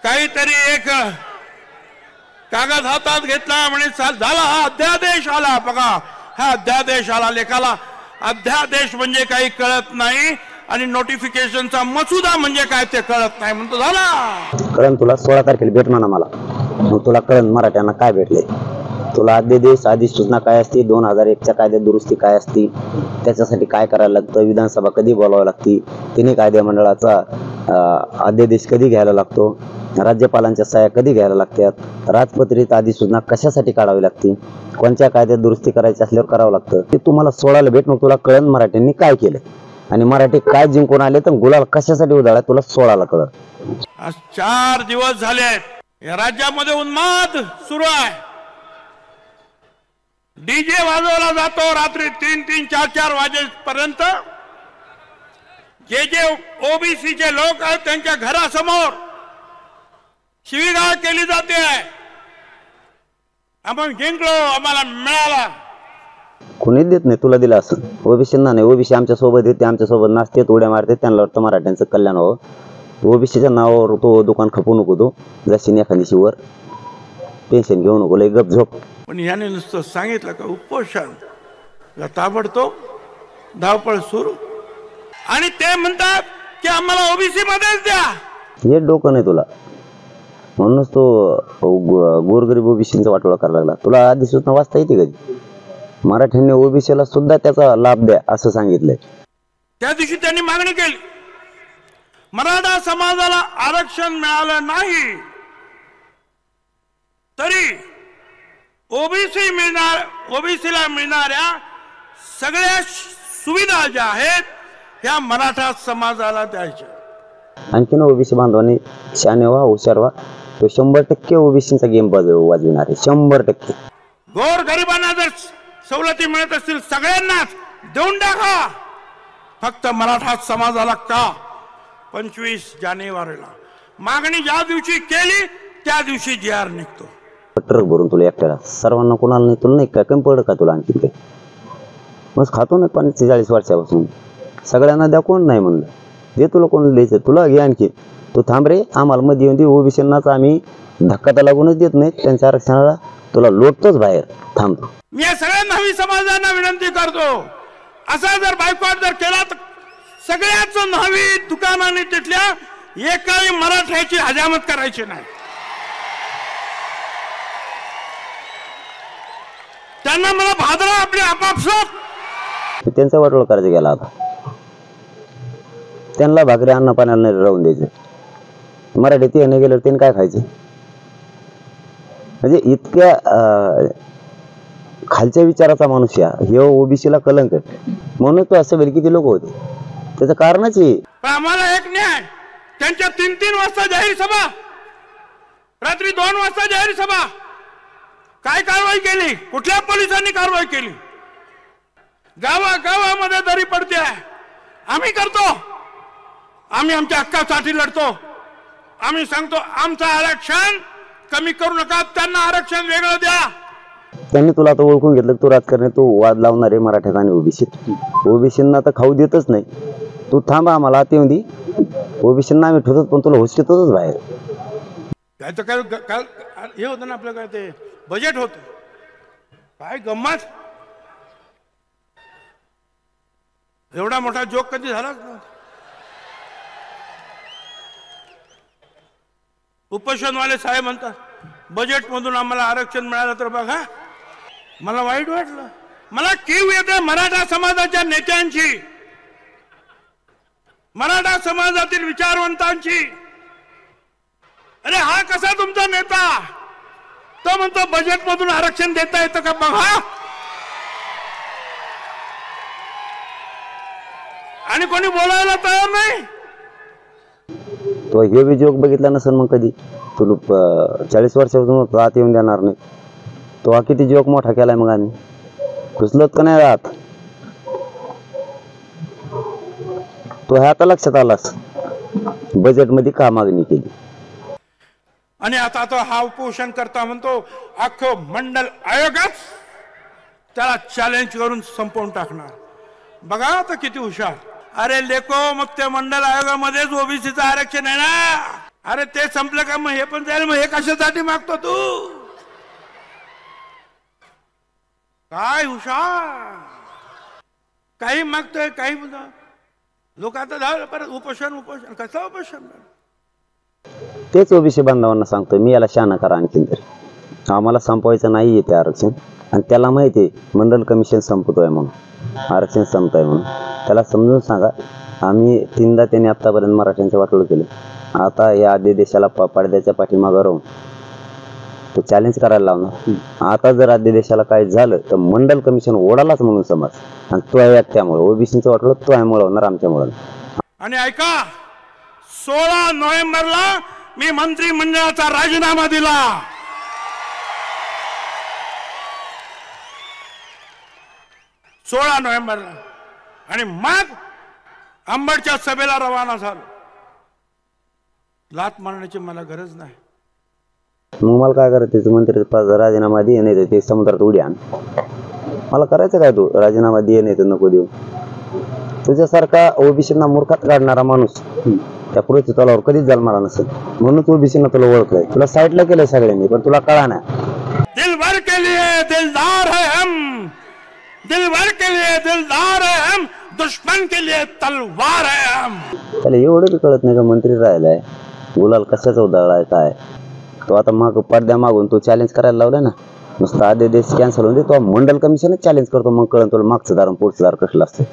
काहीतरी एक कागद हातात घेतला म्हणे झाला हा अध्यादेश आला बघा, हा अध्यादेश आला. लेखाला अध्यादेश म्हणजे काही कळत नाही आणि नोटिफिकेशनचा मसुदा म्हणजे काय ते कळत नाही म्हणतो. झाला कळण तुला 16 तारखेला भेट म्हणा मला, मग तुला कळण मराठ्यांना काय भेटले. तुला अध्यादेश अधिसूचना काय असते, 2001च्या कायद्यात दुरुस्ती काय असती, त्याच्यासाठी काय करायला लागतं, विधानसभा कधी बोलावं लागती, तिन्ही कायदेमंडळाचा अध्यादेश कधी घ्यायला लागतो, राज्यपालांच्या सह्या कधी घ्यायला लागतात, राजपत्रित अधिसूचना कशासाठी काढावी लागते, कोणत्या कायद्यात दुरुस्ती करायची असल्यावर करावं लागतं ते तुम्हाला 16ला भेट. मग तुला कळण मराठ्यांनी काय केलं आणि मराठी काय जिंकून आले तर गुलाल कशासाठी उधळला तुला 16ला कळत. 4 दिवस झाले या राज्यामध्ये उन्माद सुरू आहे. डीजे वाजवला जातो रात्री 3-3, 4-4 वाजेपर्यंत. जे ओबीसीचे लोक आहेत त्यांच्या घरासमोर शिवीगाळ केली जाते. आपण जिंकलो, आम्हाला मिळाला. कोणीच देत नाही, तुला दिलं असं. ओबीसींना नाही, ओबीसी आमच्या सोबत येते, आमच्या सोबत नाचतेत, उड्या मारते, त्यांना वाटतं मराठ्यांचं कल्याण व्हावं. ओबीसीच्या नावावर तो दुकान खपू नको, तो जशी एखादी वर टेन्शन घेऊ नको, लय गप झोप. पण याने नुसतं सांगितलं का उपोषण, ताबडतोब धावपळ सुरू. आणि ते म्हणतात की आम्हाला ओबीसी मध्येच द्या. हे डोकं नाही तुला, म्हणूनच तो गोरगरीब ओबीसींचा वाटोळा करायला लागला. तुला अधिसूचना वाचता येते कधी? मराठ्यांनी ओबीसीला सुद्धा त्याचा लाभ द्या असं सांगितलंय. त्या दिवशी त्यांनी मागणी केली, मराठा समाजाला आरक्षण मिळालं नाही तरी ओबीसीला मिळणाऱ्या सगळ्या सुविधा ज्या आहेत ह्या मराठा समाजाला द्यायच्या. आणखीन ओबीसी बांधवांनी शाने व्हा, हुशार व्हा. तो 100% ओबीसीचा गेम वाजविणार आहे, 100%. गोर गरिबांना जर सवलती मिळत असतील सगळ्यांनाच देऊन टाका, फक्त मराठा समाजाला का. 25 जानेवारीला मागणी ज्या दिवशी केली त्या दिवशी GR निघतो. ट्रक भरून तुला एकट्याला, सर्वांना कोणाला नाही, तुला नाही काय कमी पडलं का तुला आणखी काही. मग खातो ना 40 वर्षापासून, सगळ्यांना द्या, कोण नाही म्हणलं. दे तुला कोणाला द्यायचं, तुला घे आणखी. तू थांब रे, आम्हाला मध्ये येऊन दे. ओबीसींनाच आम्ही धक्का तर लागूनच देत नाही, त्यांच्या आरक्षणाला तुला लोटतोच बाहेर. थांबतो. मी या सगळ्या नवी समाजांना विनंती करतो, असा जर बायकॉट जर केला तर सगळ्याच नवी दुकानाने तिथल्या एकाही मराठ्याची हजामत करायची नाही. त्यांना मला भादरा आपले आपापसात त्यांचा वाटोळा करायचा गेला. आता त्यांना भाकरी अन्न पाण्याला नाही राहून द्यायचं. मराठी ते नाही गेल्यावर त्यांनी काय खायचं. म्हणजे इतक्या खालच्या विचाराचा माणूस या हे ओबीसीला कलंक. म्हणून तो असं वेळ किती लोक होते, त्याचं कारणच आहे. आम्हाला एक न्याय, त्यांच्या 3-3 वाजता जाहीर सभा, रात्री 2 वाजता जाहीर सभा. काय कारवाई केली, कुठल्या पोलिसांनी कारवाई केली. गावागावामध्ये दरी पडते आहे. आम्ही करतो, आम्ही आमच्या हक्कासाठी लढतो. आम्ही सांगतो आमचं आरक्षण कमी करू नका, त्यांना आरक्षण वेगळं द्या. त्यांनी तुला आता ओळखून घेतलं, तू राजकारणी, तू वाद लावणार आहे मराठ्यात आणि ओबीसीत. ओबीसींना तर खाऊ देतच नाही. तू थांबा, आम्हाला आत येऊन दे. ओबीसींना आम्ही ठेवतो, पण तुला हुसकीतच बाहेर. काय तर काय हे होतं ना आपलं, काय ते बजेट होतं, काय गंमत. एवढा मोठा जोक कधी झालाच नव्हता. उपोषणवाले साहेब म्हणतात बजेट मधून आम्हाला आरक्षण मिळालं तर बघा. मला वाईट वाटलं, मला कीव येते मराठा समाजाच्या नेत्यांची, मराठा समाजातील विचारवंतांची. अरे हा कसा तुमचा नेता, तो म्हणतो बजेट मधून आरक्षण देता येतं का बघा. आणि कोणी बोलायला तयार नाही. तो हे बी जोक बघितला नसेल मग कधी. तुला 40 वर्षापासून आत येऊन देणार नाही. तो हा किती जोक मोठा केलाय मग आम्ही घुसलोत का नाही राहत. तो हे आता लक्षात आलास, बजेट मध्ये का मागणी केली. आणि आता तो हा उपोषण करता म्हणतो अख्खं मंडल आयोगच त्याला चॅलेंज करून संपवून टाकणार. बघा आता किती हुशार. अरे लेको, मग त्या मंडल आयोगामध्येच ओबीसीचं आरक्षण आहे ना. अरे ते संपलं का मग हे पण जाईल. मग हे कशासाठी मागतो तू? काय हुशार, काही मागतोय काही म्हणतो. लोक आता झालं परत उपोषण. कसं उपोषण? तेच ओबीसी बांधवांना सांगतोय मी, याला शहाणा करा आणखीन तरी. आम्हाला संपवायचं नाही ते आरक्षण, आणि त्याला माहिती आहे मंडल कमिशन संपतोय म्हणून, आरक्षण संपतोय म्हणून. त्याला समजून सांगा. आम्ही 3दा त्यांनी आतापर्यंत मराठ्यांचे वाटोळ केले. आता या आद्य देशाला पडद्याच्या पाठीमागं राहून तो चॅलेंज करायला लावणार. आता जर आद्य देशाला काय झालं तर मंडल कमिशन ओढालाच म्हणून समज, आणि तो आहे त्यामुळे ओबीसीचं वाटलं तो आहे मुळे होणार, आमच्यामुळे. आणि ऐका, 16 नोव्हेंबरला मी मंत्रिमंडळाचा राजीनामा दिला. 16 नोव्हेंबरला. आणि मग अंबडच्या सभेला रवाना झालो. लात मारण्याची मला गरज नाही. मग मला काय करायचं? मंत्री राजीनामा दे, नाही ते समुद्रात उडी आण. मला करायचं काय? तू राजीनामा दे, नाही तर नको देऊ. तुझ्यासारखा ओबीसींना मूर्खात काढणारा माणूस त्या पुढच्या तलावर कधीच जन्माला नसेल. म्हणून तू ओबीसींना तुला ओळखलंय, तुला साईडला केलंय सगळ्यांनी, पण तुला कळा नाही. दिलभर के लिए दिलदार है हम, दिलभर के लिए दिलदार है हम, दुश्मन के लिए तलवार है हम. त्याला एवढं बी कळत नाही का मंत्री राहिलाय, गुलाल कशाचा उधळलाय काय. तो आता माग पडद्या मागून तो चॅलेंज करायला लावलाय ना. नुसतं आद्य देश कॅन्सल होऊन दे, तो मंडल कमिशनच चॅलेंज करतो. मग कळण तुला मागचं दार पुढचं दार कसलं असतं.